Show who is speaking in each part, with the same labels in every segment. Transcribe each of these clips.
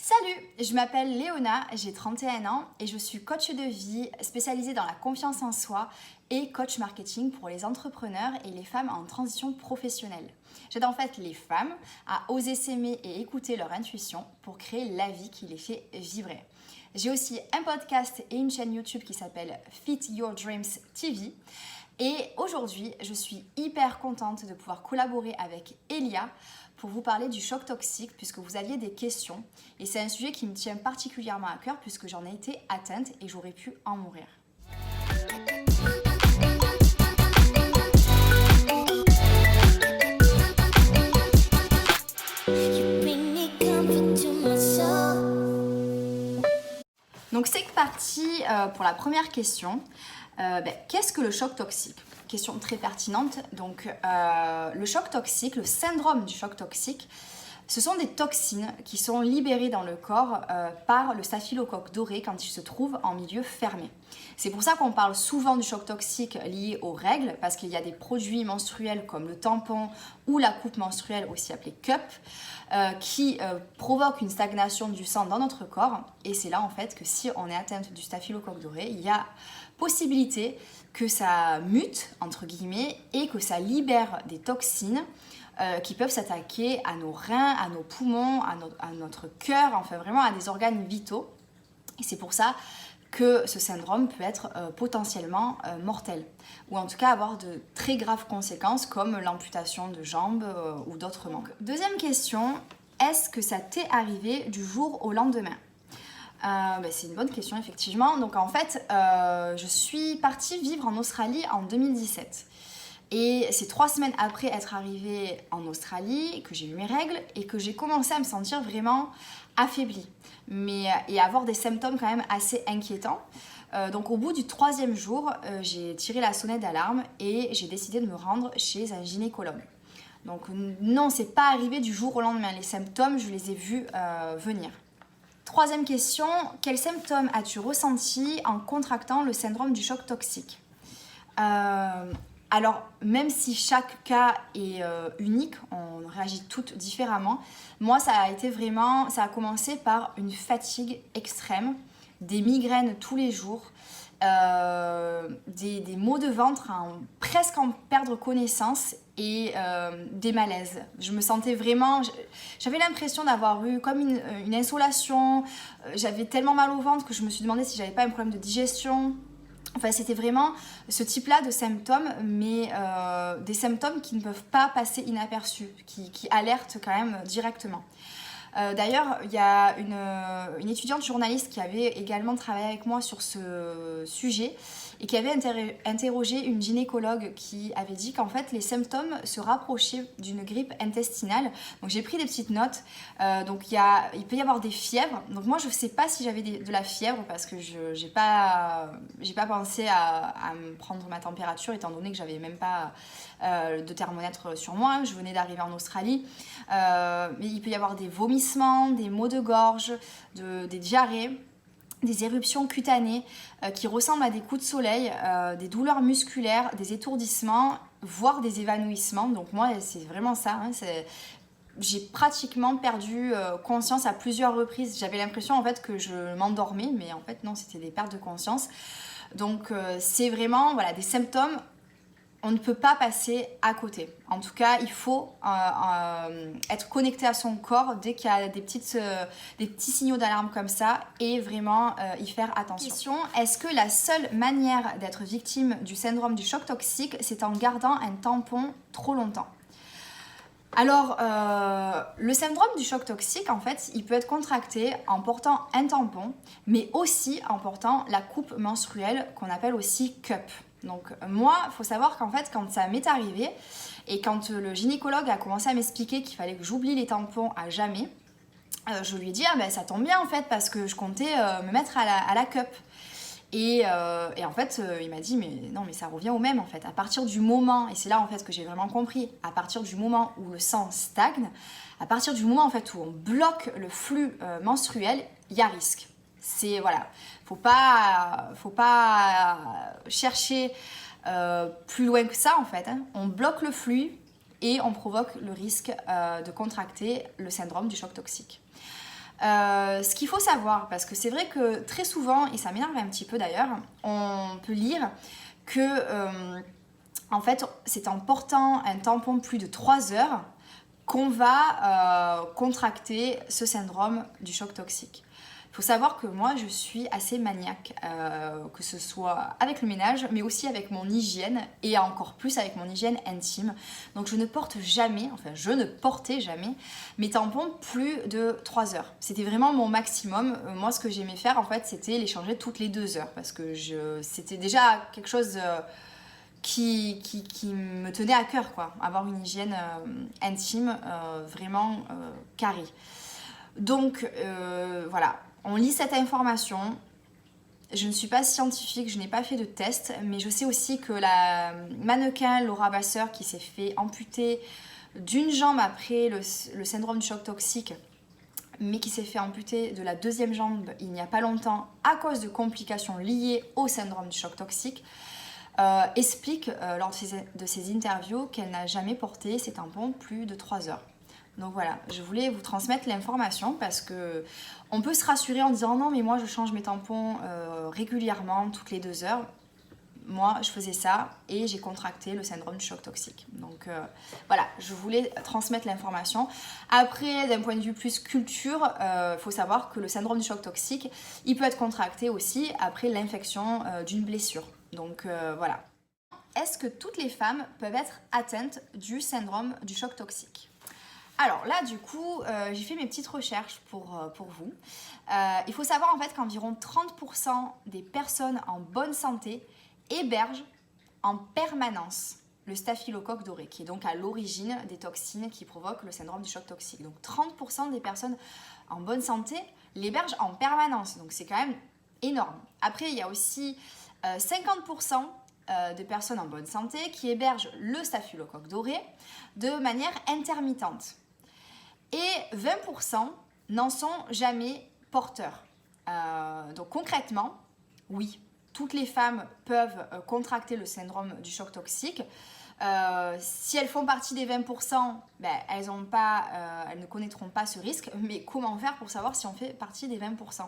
Speaker 1: Salut, je m'appelle Léona, j'ai 31 ans et je suis coach de vie spécialisée dans la confiance en soi et coach marketing pour les entrepreneurs et les femmes en transition professionnelle. J'aide en fait les femmes à oser s'aimer et écouter leur intuition pour créer la vie qui les fait vibrer. J'ai aussi un podcast et une chaîne YouTube qui s'appelle Fit Your Dreams TV. Et aujourd'hui, je suis hyper contente de pouvoir collaborer avec Elia pour vous parler du choc toxique puisque vous aviez des questions. Et c'est un sujet qui me tient particulièrement à cœur puisque j'en ai été atteinte et j'aurais pu en mourir. Donc c'est parti pour la première question. Qu'est-ce que le choc toxique ? Question très pertinente. Donc le choc toxique, le syndrome du choc toxique, ce sont des toxines qui sont libérées dans le corps par le staphylocoque doré quand il se trouve en milieu fermé. C'est pour ça qu'on parle souvent du choc toxique lié aux règles, parce qu'il y a des produits menstruels comme le tampon ou la coupe menstruelle, aussi appelée cup, qui provoquent une stagnation du sang dans notre corps. Et c'est là en fait que si on est atteinte du staphylocoque doré, il y a possibilité que ça mute, entre guillemets, et que ça libère des toxines qui peuvent s'attaquer à nos reins, à nos poumons, à notre cœur, enfin vraiment à des organes vitaux. Et c'est pour ça que ce syndrome peut être potentiellement mortel, ou en tout cas avoir de très graves conséquences comme l'amputation de jambes ou d'autres membres. Deuxième question, est-ce que ça t'est arrivé du jour au lendemain ? C'est une bonne question effectivement. Donc en fait, je suis partie vivre en Australie en 2017. Et c'est 3 semaines après être arrivée en Australie que j'ai eu mes règles et que j'ai commencé à me sentir vraiment affaiblie et avoir des symptômes quand même assez inquiétants. Donc au bout du 3e jour, j'ai tiré la sonnette d'alarme et j'ai décidé de me rendre chez un gynécologue. Donc non, c'est pas arrivé du jour au lendemain. Les symptômes, je les ai vus venir. 3e question, quels symptômes as-tu ressenti en contractant le syndrome du choc toxique ? Alors, même si chaque cas est unique, on réagit toutes différemment. Moi, ça a commencé par une fatigue extrême, des migraines tous les jours, des maux de ventre, presque en perdre connaissance et des malaises. Je me sentais vraiment... J'avais l'impression d'avoir eu comme une insolation. J'avais tellement mal au ventre que je me suis demandé si j'avais pas un problème de digestion. Enfin, c'était vraiment ce type-là de symptômes, mais des symptômes qui ne peuvent pas passer inaperçus, qui alertent quand même directement. D'ailleurs, il y a une étudiante journaliste qui avait également travaillé avec moi sur ce sujet et qui avait interrogé une gynécologue qui avait dit qu'en fait les symptômes se rapprochaient d'une grippe intestinale. Donc j'ai pris des petites notes. Donc il peut y avoir des fièvres. Donc moi je ne sais pas si j'avais de la fièvre parce que je n'ai pas pensé à me prendre ma température étant donné que j'avais même pas de thermomètre sur moi. Je venais d'arriver en Australie. Mais il peut y avoir des vomissements, des maux de gorge, des diarrhées, des éruptions cutanées qui ressemblent à des coups de soleil, des douleurs musculaires, des étourdissements, voire des évanouissements. Donc moi, c'est vraiment ça. J'ai pratiquement perdu conscience à plusieurs reprises. J'avais l'impression en fait que je m'endormais, mais en fait non, c'était des pertes de conscience. Donc c'est vraiment des symptômes. On ne peut pas passer à côté. En tout cas, il faut être connecté à son corps dès qu'il y a des petits signaux d'alarme comme ça et vraiment y faire attention. Est-ce que la seule manière d'être victime du syndrome du choc toxique, c'est en gardant un tampon trop longtemps ? Alors, le syndrome du choc toxique, en fait, il peut être contracté en portant un tampon, mais aussi en portant la coupe menstruelle qu'on appelle aussi cup. Donc moi, il faut savoir qu'en fait, quand ça m'est arrivé et quand le gynécologue a commencé à m'expliquer qu'il fallait que j'oublie les tampons à jamais, je lui ai dit ça tombe bien en fait parce que je comptais me mettre à la cup. Et en fait, il m'a dit mais non, mais ça revient au même en fait. À partir du moment, et c'est là en fait que j'ai vraiment compris, à partir du moment où le sang stagne, à partir du moment en fait où on bloque le flux menstruel, il y a risque. Faut pas chercher plus loin que ça en fait. On bloque le flux et on provoque le risque de contracter le syndrome du choc toxique. Ce qu'il faut savoir, parce que c'est vrai que très souvent, et ça m'énerve un petit peu d'ailleurs, on peut lire que en fait c'est en portant un tampon plus de 3 heures qu'on va contracter ce syndrome du choc toxique. Il faut savoir que moi je suis assez maniaque, que ce soit avec le ménage, mais aussi avec mon hygiène et encore plus avec mon hygiène intime. Donc je ne portais jamais mes tampons plus de 3 heures. C'était vraiment mon maximum. Moi ce que j'aimais faire en fait c'était les changer toutes les 2 heures parce que c'était déjà quelque chose qui me tenait à cœur, quoi. Avoir une hygiène intime vraiment carrée. Donc voilà. On lit cette information. Je ne suis pas scientifique, je n'ai pas fait de test, mais je sais aussi que la mannequin Laura Vasseur qui s'est fait amputer d'une jambe après le syndrome du choc toxique, mais qui s'est fait amputer de la deuxième jambe il n'y a pas longtemps à cause de complications liées au syndrome du choc toxique, explique lors de ses interviews qu'elle n'a jamais porté ses tampons plus de 3 heures. Donc voilà, je voulais vous transmettre l'information parce que on peut se rassurer en disant non mais moi je change mes tampons régulièrement toutes les 2 heures. Moi je faisais ça et j'ai contracté le syndrome du choc toxique. Donc voilà, je voulais transmettre l'information. Après d'un point de vue plus culture, faut savoir que le syndrome du choc toxique, il peut être contracté aussi après l'infection d'une blessure. Donc voilà. Est-ce que toutes les femmes peuvent être atteintes du syndrome du choc toxique ? Alors là, du coup, j'ai fait mes petites recherches pour vous. Il faut savoir en fait qu'environ 30% des personnes en bonne santé hébergent en permanence le staphylocoque doré, qui est donc à l'origine des toxines qui provoquent le syndrome du choc toxique. Donc 30% des personnes en bonne santé l'hébergent en permanence, donc c'est quand même énorme. Après, il y a aussi 50% de personnes en bonne santé qui hébergent le staphylocoque doré de manière intermittente. Et 20% n'en sont jamais porteurs. Donc concrètement, oui, toutes les femmes peuvent contracter le syndrome du choc toxique. Si elles font partie des 20%, ben, elles ne connaîtront pas ce risque. Mais comment faire pour savoir si on fait partie des 20%?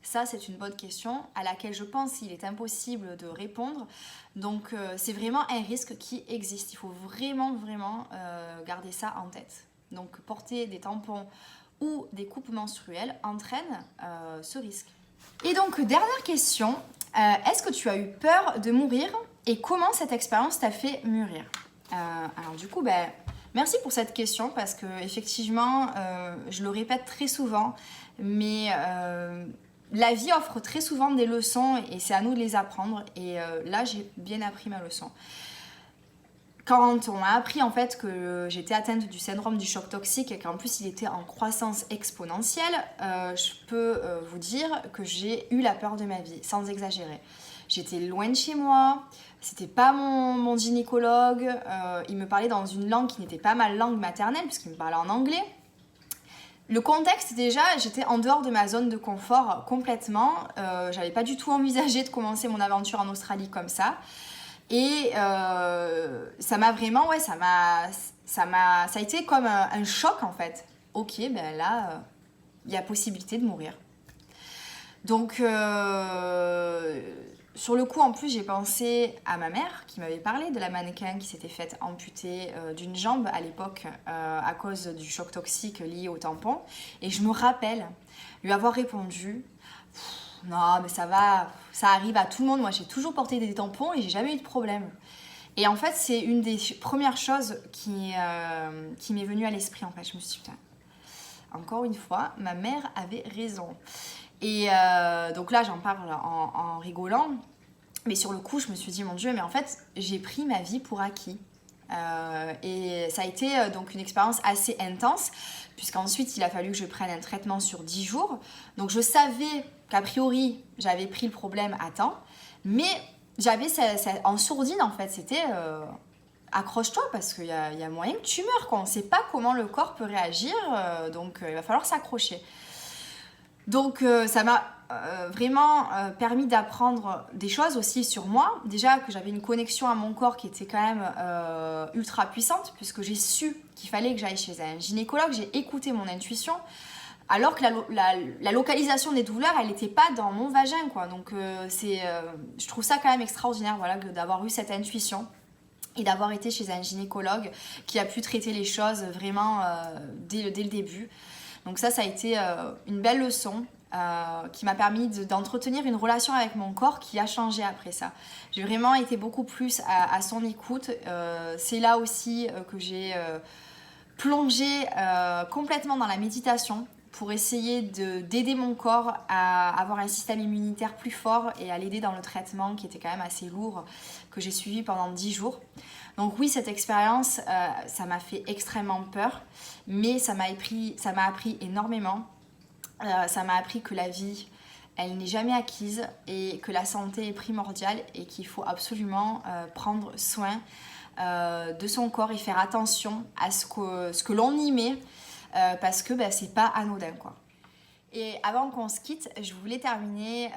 Speaker 1: Ça, c'est une bonne question à laquelle je pense qu'il est impossible de répondre. Donc, c'est vraiment un risque qui existe. Il faut vraiment garder ça en tête. Donc, porter des tampons ou des coupes menstruelles entraîne ce risque. Et donc, dernière question. Est-ce que tu as eu peur de mourir et comment cette expérience t'a fait mûrir? Alors du coup, merci pour cette question parce que effectivement, je le répète très souvent, mais la vie offre très souvent des leçons et c'est à nous de les apprendre. Et là, j'ai bien appris ma leçon. Quand on m'a appris en fait que j'étais atteinte du syndrome du choc toxique et qu'en plus il était en croissance exponentielle, je peux vous dire que j'ai eu la peur de ma vie, sans exagérer. J'étais loin de chez moi, c'était pas mon gynécologue, il me parlait dans une langue qui n'était pas ma langue maternelle puisqu'il me parlait en anglais. Le contexte déjà, j'étais en dehors de ma zone de confort complètement, j'avais pas du tout envisagé de commencer mon aventure en Australie comme ça. Et ça m'a vraiment, ça a été comme un choc en fait. Ok, là, il y a possibilité de mourir. Donc, sur le coup, en plus, j'ai pensé à ma mère qui m'avait parlé de la mannequin qui s'était faite amputer d'une jambe à l'époque à cause du choc toxique lié au tampon. Et je me rappelle lui avoir répondu... Non, mais ça va, ça arrive à tout le monde. Moi, j'ai toujours porté des tampons et j'ai jamais eu de problème. Et en fait, c'est une des premières choses qui m'est venue à l'esprit. En fait, je me suis dit, putain, encore une fois, ma mère avait raison. Et donc là, j'en parle en rigolant. Mais sur le coup, je me suis dit, mon Dieu, mais en fait, j'ai pris ma vie pour acquis. Et ça a été donc une expérience assez intense, puisqu'ensuite, il a fallu que je prenne un traitement sur 10 jours. Donc, je savais qu'a priori, j'avais pris le problème à temps, mais j'avais en sourdine, en fait, c'était accroche-toi, parce qu'il y a moyen que tu meurs, quoi. On ne sait pas comment le corps peut réagir, donc il va falloir s'accrocher. Donc, ça m'a vraiment permis d'apprendre des choses aussi sur moi. Déjà que j'avais une connexion à mon corps qui était quand même ultra puissante, puisque j'ai su qu'il fallait que j'aille chez un gynécologue, j'ai écouté mon intuition. alors que la localisation des douleurs, elle n'était pas dans mon vagin, quoi. Donc je trouve ça quand même extraordinaire, voilà, d'avoir eu cette intuition et d'avoir été chez un gynécologue qui a pu traiter les choses vraiment dès le début. Donc ça a été une belle leçon qui m'a permis d'entretenir une relation avec mon corps qui a changé après ça. J'ai vraiment été beaucoup plus à son écoute. C'est là aussi que j'ai plongé complètement dans la méditation pour essayer d'aider mon corps à avoir un système immunitaire plus fort et à l'aider dans le traitement qui était quand même assez lourd, que j'ai suivi pendant 10 jours. Donc oui, cette expérience, ça m'a fait extrêmement peur, mais ça m'a appris énormément. Ça m'a appris que la vie, elle n'est jamais acquise et que la santé est primordiale et qu'il faut absolument prendre soin de son corps et faire attention à ce que l'on y met, parce que c'est pas anodin, quoi. Et avant qu'on se quitte, je voulais terminer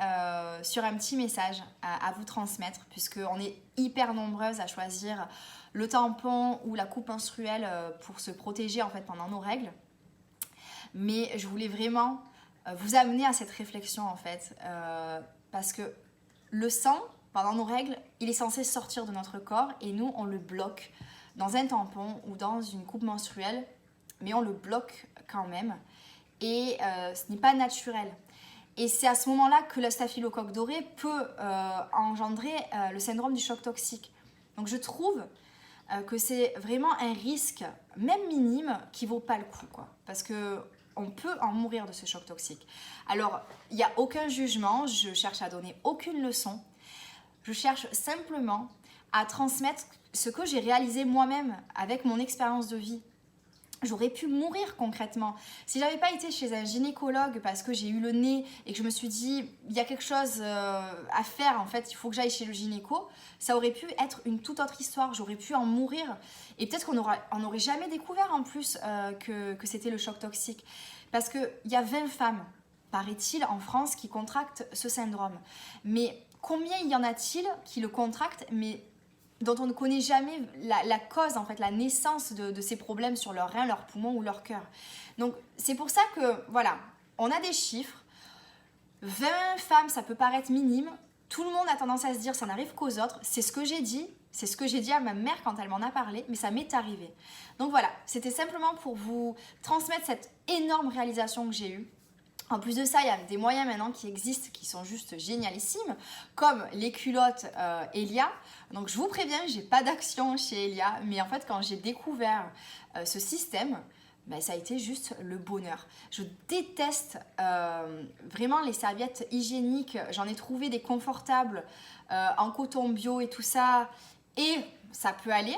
Speaker 1: sur un petit message à vous transmettre, puisqu'on est hyper nombreuses à choisir le tampon ou la coupe menstruelle pour se protéger en fait pendant nos règles. Mais je voulais vraiment vous amener à cette réflexion en fait, parce que le sang, pendant nos règles, il est censé sortir de notre corps et nous, on le bloque dans un tampon ou dans une coupe menstruelle, mais on le bloque quand même. Et ce n'est pas naturel. Et c'est à ce moment-là que le staphylocoque doré peut engendrer le syndrome du choc toxique. Donc je trouve que c'est vraiment un risque, même minime, qui vaut pas le coup, quoi. Parce qu'on peut en mourir de ce choc toxique. Alors, il n'y a aucun jugement, je cherche à donner aucune leçon. Je cherche simplement à transmettre ce que j'ai réalisé moi-même avec mon expérience de vie. J'aurais pu mourir concrètement. Si j'avais pas été chez un gynécologue parce que j'ai eu le nez et que je me suis dit il y a quelque chose à faire, en fait, il faut que j'aille chez le gynéco, ça aurait pu être une toute autre histoire. J'aurais pu en mourir. Et peut-être qu'on n'aurait jamais découvert en plus que c'était le choc toxique. Parce qu'il y a 20 femmes, paraît-il, en France qui contractent ce syndrome. Mais combien y en a-t-il qui le contractent, mais dont on ne connaît jamais la cause, en fait, la naissance de ces problèmes sur leurs reins, leurs poumons ou leur cœur. Donc, c'est pour ça que, voilà, on a des chiffres. 20 femmes, ça peut paraître minime. Tout le monde a tendance à se dire, ça n'arrive qu'aux autres. C'est ce que j'ai dit. C'est ce que j'ai dit à ma mère quand elle m'en a parlé, mais ça m'est arrivé. Donc voilà, c'était simplement pour vous transmettre cette énorme réalisation que j'ai eue. En plus de ça, il y a des moyens maintenant qui existent qui sont juste génialissimes, comme les culottes Elia. Donc je vous préviens, j'ai pas d'action chez Elia, mais en fait quand j'ai découvert ce système, ça a été juste le bonheur. Je déteste vraiment les serviettes hygiéniques. J'en ai trouvé des confortables en coton bio et tout ça, et ça peut aller.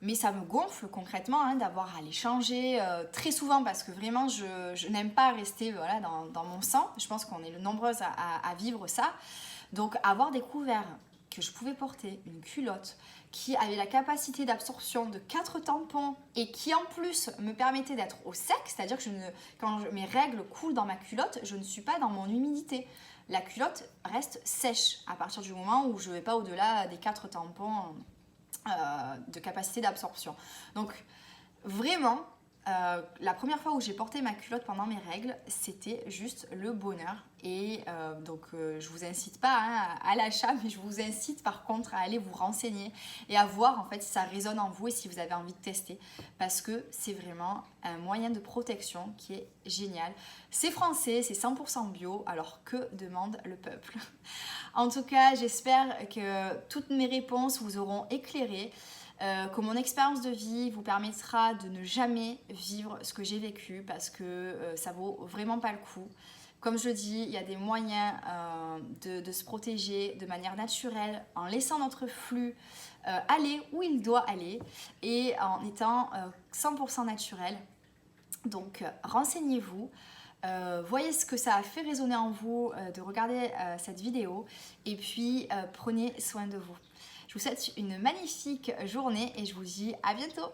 Speaker 1: Mais ça me gonfle concrètement d'avoir à les changer très souvent parce que vraiment je n'aime pas rester dans mon sang. Je pense qu'on est nombreuses à vivre ça. Donc avoir découvert que je pouvais porter une culotte qui avait la capacité d'absorption de 4 tampons et qui en plus me permettait d'être au sec, c'est-à-dire que quand mes règles coulent dans ma culotte, je ne suis pas dans mon humidité. La culotte reste sèche à partir du moment où je ne vais pas au-delà des 4 tampons de capacité d'absorption. Donc vraiment, la première fois où j'ai porté ma culotte pendant mes règles, c'était juste le bonheur. Et donc je vous incite pas à l'achat, mais je vous incite par contre à aller vous renseigner et à voir en fait si ça résonne en vous et si vous avez envie de tester, parce que c'est vraiment un moyen de protection qui est génial. C'est français, c'est 100% bio, alors que demande le peuple? En tout cas, j'espère que toutes mes réponses vous auront éclairé, que mon expérience de vie vous permettra de ne jamais vivre ce que j'ai vécu, parce que ça vaut vraiment pas le coup. Comme je dis, il y a des moyens de se protéger de manière naturelle en laissant notre flux aller où il doit aller et en étant 100% naturel. Donc renseignez-vous, voyez ce que ça a fait résonner en vous de regarder cette vidéo et puis prenez soin de vous. Je vous souhaite une magnifique journée et je vous dis à bientôt.